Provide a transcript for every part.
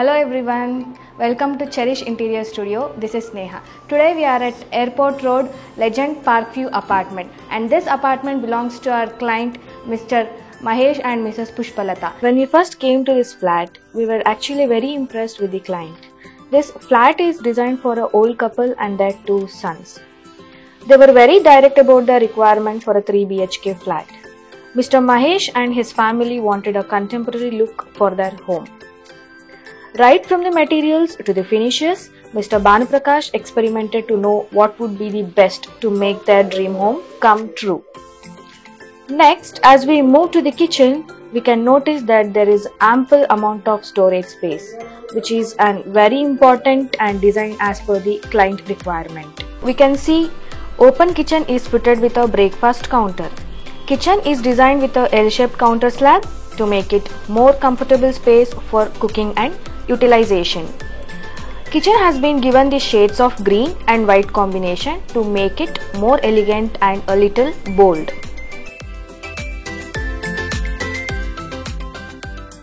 Hello everyone, welcome to Cherish Interior Studio. This is Neha. Today we are at Airport Road Legend Parkview apartment, and this apartment belongs to our client Mr. Mahesh and Mrs. Pushpalata. When we first came to this flat, we were actually very impressed with the client. This flat is designed for an old couple and their 2 sons. They were very direct about the requirement for a 3 BHK flat. Mr. Mahesh and his family wanted a contemporary look for their home. Right from the materials to the finishes, Mr. Bhanuprakash experimented to know what would be the best to make their dream home come true. Next, as we move to the kitchen, we can notice that there is ample amount of storage space, which is very important and designed as per the client requirement. We can see open kitchen is fitted with a breakfast counter. Kitchen is designed with a L-shaped counter slab to make it more comfortable space for cooking and utilization. Kitchen has been given the shades of green and white combination to make it more elegant and a little bold.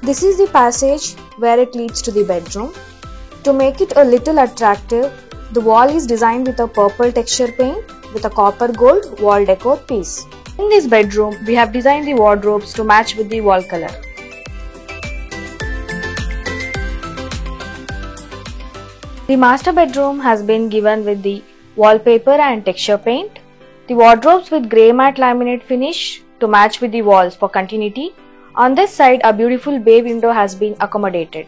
This is the passage where it leads to the bedroom. To make it a little attractive, the wall is designed with a purple texture paint with a copper gold wall decor piece. In this bedroom, we have designed the wardrobes to match with the wall color. The master bedroom has been given with the wallpaper and texture paint. The wardrobes with grey matte laminate finish to match with the walls for continuity. On this side, a beautiful bay window has been accommodated.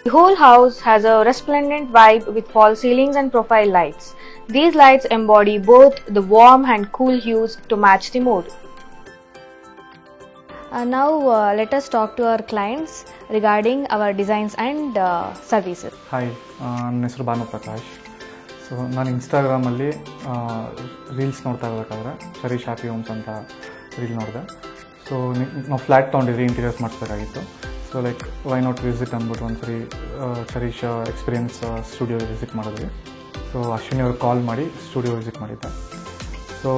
The whole house has a resplendent vibe with false ceilings and profile lights. These lights embody both the warm and cool hues to match the mood. Now let us talk to our clients regarding our designs and services. Hi, ನನ್ನ ಹೆಸರು Bhanuprakash. So ನಾನು ಇನ್ಸ್ಟಾಗ್ರಾಮಲ್ಲಿ reels ನೋಡ್ತಾ ಇರಬೇಕಾದ್ರೆ cherish happy homes ಅಂತ reel ನೋಡಿದೆ. So ನಾವು flat ತೊಗೊಂಡಿದ್ರಿ, ಇಂಟೀರಿಯರ್ಸ್ ಮಾಡಿಸ್ಬೇಕಾಗಿತ್ತು. So like why not visit ಅಂದ್ಬಿಟ್ಟು ಒಂದ್ಸರಿ ಚರೀಶ್ ಎಕ್ಸ್ಪೀರಿಯನ್ಸ್ ಸ್ಟುಡಿಯೋ ವಿಸಿಟ್ ಮಾಡಿದ್ವಿ. ಸೊ ಅಶ್ವಿನಿ ಅವ್ರಿಗೆ ಕಾಲ್ ಮಾಡಿ ಸ್ಟುಡಿಯೋ ವಿಸಿಟ್ ಮಾಡಿದ್ದೆ. ಸೊ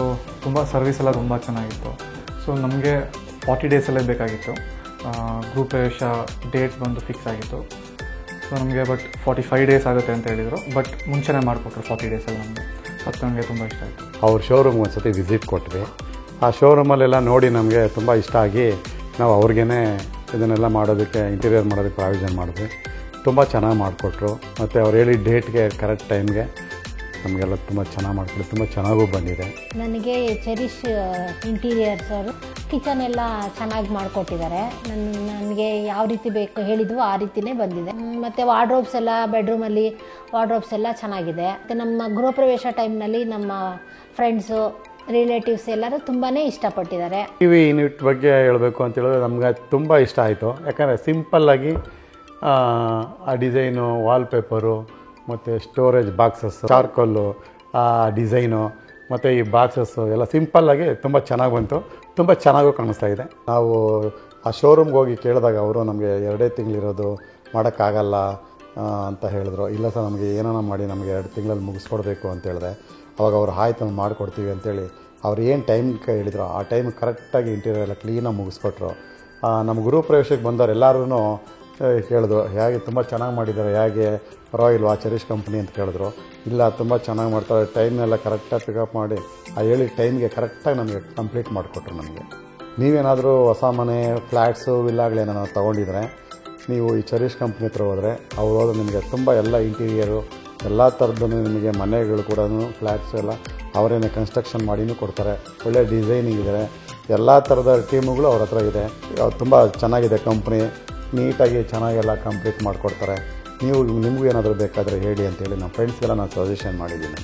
ತುಂಬ ಸರ್ವಿಸ್ ಎಲ್ಲ ತುಂಬ ಚೆನ್ನಾಗಿತ್ತು. ಸೊ ನಮಗೆ 40 ಡೇಸಲ್ಲೇ ಬೇಕಾಗಿತ್ತು. ಗ್ರೂಪ್ ಪ್ರವೇಶ ಡೇಟ್ ಬಂದು ಫಿಕ್ಸ್ ಆಗಿತ್ತು. ಸೊ ನಮಗೆ 45 ಡೇಸ್ ಆಗುತ್ತೆ ಅಂತ ಹೇಳಿದರು, ಬಟ್ ಮುಂಚೆನೇ ಮಾಡಿಕೊಟ್ರು 40 ಡೇಸಲ್ಲಿ ನಮಗೆ. ಅದು ನನಗೆ ತುಂಬ ಇಷ್ಟ ಆಯಿತು. ಅವ್ರ ಶೋರೂಮ್ಗೆ ಒಂದು ಸತಿ ವಿಸಿಟ್ ಕೊಟ್ವಿ. ಆ ಶೋರೂಮಲ್ಲೆಲ್ಲ ನೋಡಿ ನಮಗೆ ತುಂಬ ಇಷ್ಟ ಆಗಿ ನಾವು ಅವ್ರಿಗೇ ಇದನ್ನೆಲ್ಲ ಮಾಡೋದಕ್ಕೆ, ಇಂಟೀರಿಯರ್ ಮಾಡೋದಕ್ಕೆ ಪ್ರಾವಿಷನ್ ಮಾಡಿದ್ವಿ. ತುಂಬ ಚೆನ್ನಾಗಿ ಮಾಡಿಕೊಟ್ರು. ಮತ್ತು ಅವ್ರು ಹೇಳಿದ ಡೇಟ್ಗೆ ಕರೆಕ್ಟ್ ಟೈಮ್ಗೆ ನಮಗೆಲ್ಲ ತುಂಬ ಚೆನ್ನಾಗಿ ಮಾಡಿಕೊಟ್ಟು ತುಂಬ ಚೆನ್ನಾಗೂ ಬಂದಿದೆ. ನನಗೆ ಚೆರಿಶ್ ಇಂಟೀರಿಯರ್ಸ್ ಅವರು ಕಿಚನ್ ಎಲ್ಲ ಚೆನ್ನಾಗಿ ಮಾಡಿಕೊಟ್ಟಿದ್ದಾರೆ. ನನಗೆ ಯಾವ ರೀತಿ ಬೇಕು ಹೇಳಿದ್ವು ಆ ರೀತಿಯೇ ಬಂದಿದೆ. ಮತ್ತು ವಾರ್ಡ್ರೋಬ್ಸ್ ಎಲ್ಲ ಬೆಡ್ರೂಮಲ್ಲಿ ವಾರ್ಡ್ರೋಬ್ಸ್ ಎಲ್ಲ ಚೆನ್ನಾಗಿದೆ. ಮತ್ತು ನಮ್ಮ ಗೃಹ ಪ್ರವೇಶ ಟೈಮ್ನಲ್ಲಿ ನಮ್ಮ ಫ್ರೆಂಡ್ಸು ರಿಲೇಟಿವ್ಸ್ ಎಲ್ಲರೂ ತುಂಬಾ ಇಷ್ಟಪಟ್ಟಿದ್ದಾರೆ. ಟಿ ವಿ ಯೂನಿಟ್ ಬಗ್ಗೆ ಹೇಳಬೇಕು ಅಂತ ಹೇಳಿದ್ರೆ ನಮ್ಗೆ ತುಂಬ ಇಷ್ಟ ಆಯಿತು. ಯಾಕಂದರೆ ಸಿಂಪಲ್ಲಾಗಿ ಆ ಡಿಸೈನು, ವಾಲ್ಪೇಪರು ಮತ್ತು ಸ್ಟೋರೇಜ್ ಬಾಕ್ಸಸ್ಸು, ಚಾರ್ಕೋಲು, ಆ ಡಿಸೈನು ಮತ್ತು ಈ ಬಾಕ್ಸಸ್ಸು ಎಲ್ಲ ಸಿಂಪಲ್ಲಾಗಿ ತುಂಬ ಚೆನ್ನಾಗಿ ಬಂತು. ತುಂಬ ಚೆನ್ನಾಗೂ ಕಾಣಿಸ್ತಾ ಇದೆ. ನಾವು ಆ ಶೋರೂಮ್ಗೆ ಹೋಗಿ ಕೇಳಿದಾಗ ಅವರು ನಮಗೆ 2 ತಿಂಗಳಿರೋದು ಮಾಡೋಕ್ಕಾಗಲ್ಲ ಅಂತ ಹೇಳಿದ್ರು. ಇಲ್ಲ ಸರ್, ನಮಗೆ ಏನಾನ ಮಾಡಿ ನಮಗೆ 2 ತಿಂಗಳಲ್ಲಿ ಮುಗಿಸ್ಕೊಡ್ಬೇಕು ಅಂತ ಹೇಳಿದೆ. ಅವಾಗ ಅವ್ರು ಆಯ್ತು ನಾವು ಮಾಡಿಕೊಡ್ತೀವಿ ಅಂತೇಳಿ ಅವ್ರು ಏನು ಟೈಮ್ ಹೇಳಿದ್ರು ಆ ಟೈಮ್ ಕರೆಕ್ಟಾಗಿ ಇಂಟೀರಿಯರ್ ಎಲ್ಲ ಕ್ಲೀನಾಗಿ ಮುಗಿಸ್ಕೊಟ್ರು. ನಮ್ಮ ಗೃಹ ಪ್ರವೇಶಕ್ಕೆ ಬಂದವರು ಎಲ್ಲರೂ ಕೇಳಿದ್ರು, ಹೇಗೆ ತುಂಬ ಚೆನ್ನಾಗಿ ಮಾಡಿದ್ದಾರೆ, ಹೇಗೆ ಪರವಾಗಿಲ್ವಾ ಚೆರಿಶ್ ಕಂಪ್ನಿ ಅಂತ ಕೇಳಿದ್ರು. ಇಲ್ಲ, ತುಂಬ ಚೆನ್ನಾಗಿ ಮಾಡ್ತಾರೆ, ಟೈಮ್ನೆಲ್ಲ ಕರೆಕ್ಟಾಗಿ ಪಿಕಪ್ ಮಾಡಿ ಆ ಹೇಳಿದ ಟೈಮ್ಗೆ ಕರೆಕ್ಟಾಗಿ ನಮಗೆ ಕಂಪ್ಲೀಟ್ ಮಾಡಿಕೊಟ್ರು. ನಮಗೆ ನೀವೇನಾದರೂ ಹೊಸ ಮನೆ, ಫ್ಲ್ಯಾಟ್ಸು, ವಿಲ್ಲಾಗಳೇನಾದ್ರು ತೊಗೊಂಡಿದ್ರೆ ನೀವು ಈ ಚೆರಿಶ್ ಕಂಪ್ನಿ ಹತ್ರ ಹೋದರೆ ಅವ್ರು ಹೋದ್ರೆ ನಿಮಗೆ ತುಂಬ ಎಲ್ಲ ಇಂಟೀರಿಯರು ಎಲ್ಲ ಥರದ್ದು ನಿಮಗೆ ಮನೆಗಳು ಕೂಡ, ಫ್ಲ್ಯಾಟ್ಸ್ ಎಲ್ಲ ಅವರೇನೆ ಕನ್ಸ್ಟ್ರಕ್ಷನ್ ಮಾಡಿನೂ ಕೊಡ್ತಾರೆ. ಒಳ್ಳೆ ಡಿಸೈನಿಂಗ್ ಇದೆ, ಎಲ್ಲ ಥರದ ಟೀಮುಗಳು ಅವ್ರ ಹತ್ರ ಇದೆ. ತುಂಬ ಚೆನ್ನಾಗಿದೆ ಕಂಪ್ನಿ, ನೀಟಾಗಿ ಚೆನ್ನಾಗೆಲ್ಲ ಕಂಪ್ಲೀಟ್ ಮಾಡಿಕೊಡ್ತಾರೆ. ನಿಮಗೂ ಏನಾದರೂ ಬೇಕಾದರೆ ಹೇಳಿ ಅಂತೇಳಿ ನಮ್ಮ ಫ್ರೆಂಡ್ಸ್ಗೆಲ್ಲ ನಾನು ಸಜೆಷನ್ ಮಾಡಿದ್ದೀನಿ.